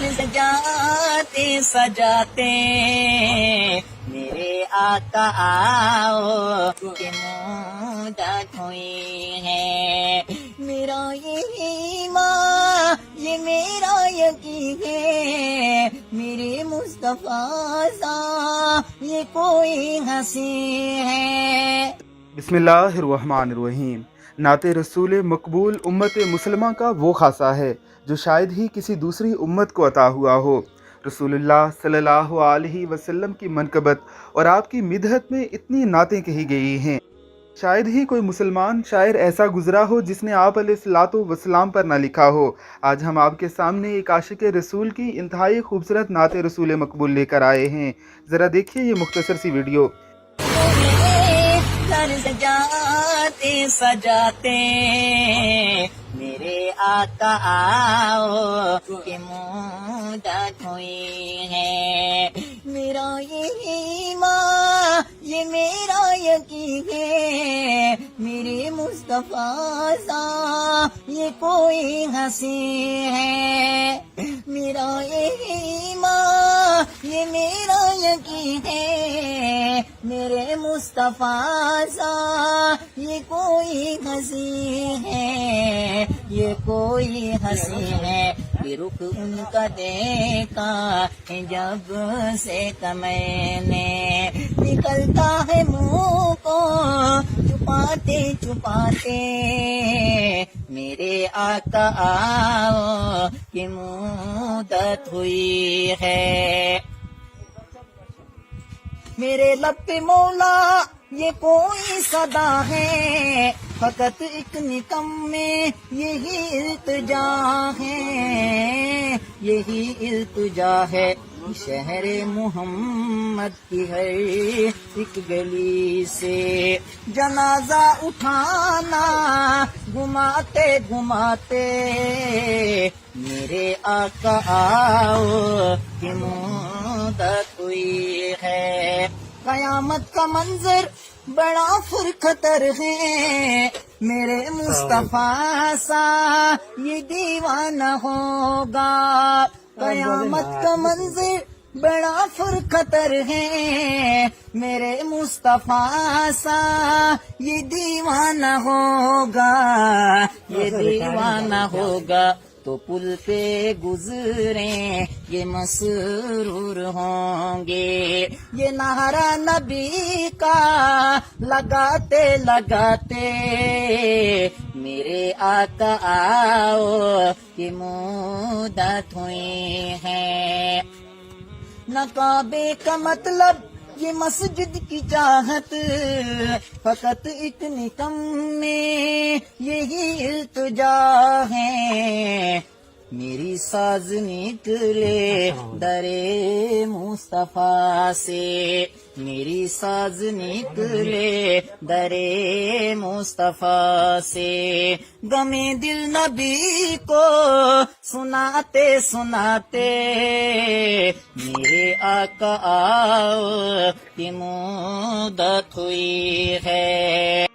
घर सजाते सजाते मेरे आका आओ कि मुद्दत हुई है। मेरा ये ईमान ये मेरा यकीन है, मेरे मुस्तफा सा ये कोई हंसी है। बिस्मिल्लाहिर्रहमानिर्रहीम। नाते रसूल मकबूल उम्मत मुसलमा का वो खासा है जो शायद ही किसी दूसरी उम्मत को अता हुआ हो। रसूलुल्लाह सल्लल्लाहु अलैहि वसल्लम की मनकबत और आपकी मिदहत में इतनी नातें कही गई हैं, शायद ही कोई मुसलमान शायर ऐसा गुजरा हो जिसने आप अलैहिस्सलातु वस्सलाम पर ना लिखा हो। आज हम आपके सामने एक आशिक रसूल की इंतहाई खूबसूरत नाते रसूल मकबूल लेकर आए हैं। ज़रा देखिए ये मुख्तसर सी वीडियो। घर सजाते सजाते मेरे आका आओ कि मुद्दत हुई है। मेरा ये ईमान ये मेरा यकीन है, मेरे मुस्तफा सा ये कोई हंसी है। मेरा ये ईमान ये मेरा यकीन है, मेरे मुस्तफा सा ये कोई हंसी है, ये कोई हंसी है। कि रुख उनका देखा जब से मैंने निकलता है मुंह को छुपाते छुपाते मेरे आका आओ कि मुद्दत हुई है। मेरे लब पे मौला ये कोई सदा है, फकत एक निकम में यही इल्तिजा है, यही इल्तिजा है। शहर मोहम्मद की हर एक गली से जनाजा उठाना घुमाते घुमाते मेरे आका आओ कि मुद्दत हुई है। कयामत का मंजर बड़ा फुरखतर है, मेरे मुस्तफा सा ये दीवाना होगा। कयामत का मंजर बड़ा फुरखतर है, मेरे मुस्तफा सा ये दीवाना होगा, ये दीवाना होगा। तो पुल पे गुजरे ये मसरूर होंगे, ये नारा नबी का लगाते लगाते मेरे आका आओ कि मुद्दत हुई है। न काबे का मतलब ये मस्जिद की चाहत, फकत एक निकम में यही इल्तिजा है। मेरी साज निकले दरे मुस्तफा से, मेरी साज निकले दरे मुस्तफा से। गमे दिल नबी को सुनाते सुनाते मेरे आका आओ कि मुद्दत हुई है।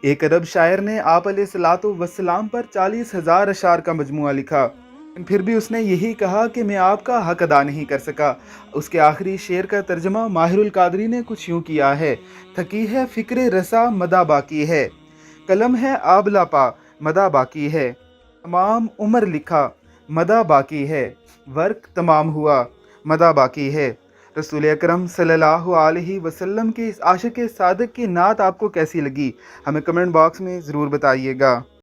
एक अरब शायर ने आप अलैहिस्सलातु वस्सलाम पर 40,000 अशार का मजमुआ लिखा, फिर भी उसने यही कहा कि मैं आपका हक अदा नहीं कर सका। उसके आखिरी शेर का तर्जमा माहिरुल कादरी ने कुछ यूँ किया है। थकी है फिक्र रसा मदा बाकी है, कलम है आबला पा मदा बाकी है, तमाम उम्र लिखा मदा बाकी है, वर्क तमाम हुआ मदा बाकी है। रसूल अकरम सल्लल्लाहु अलैहि वसल्लम के इस आशिक सादिक की नात आपको कैसी लगी, हमें कमेंट बॉक्स में ज़रूर बताइएगा।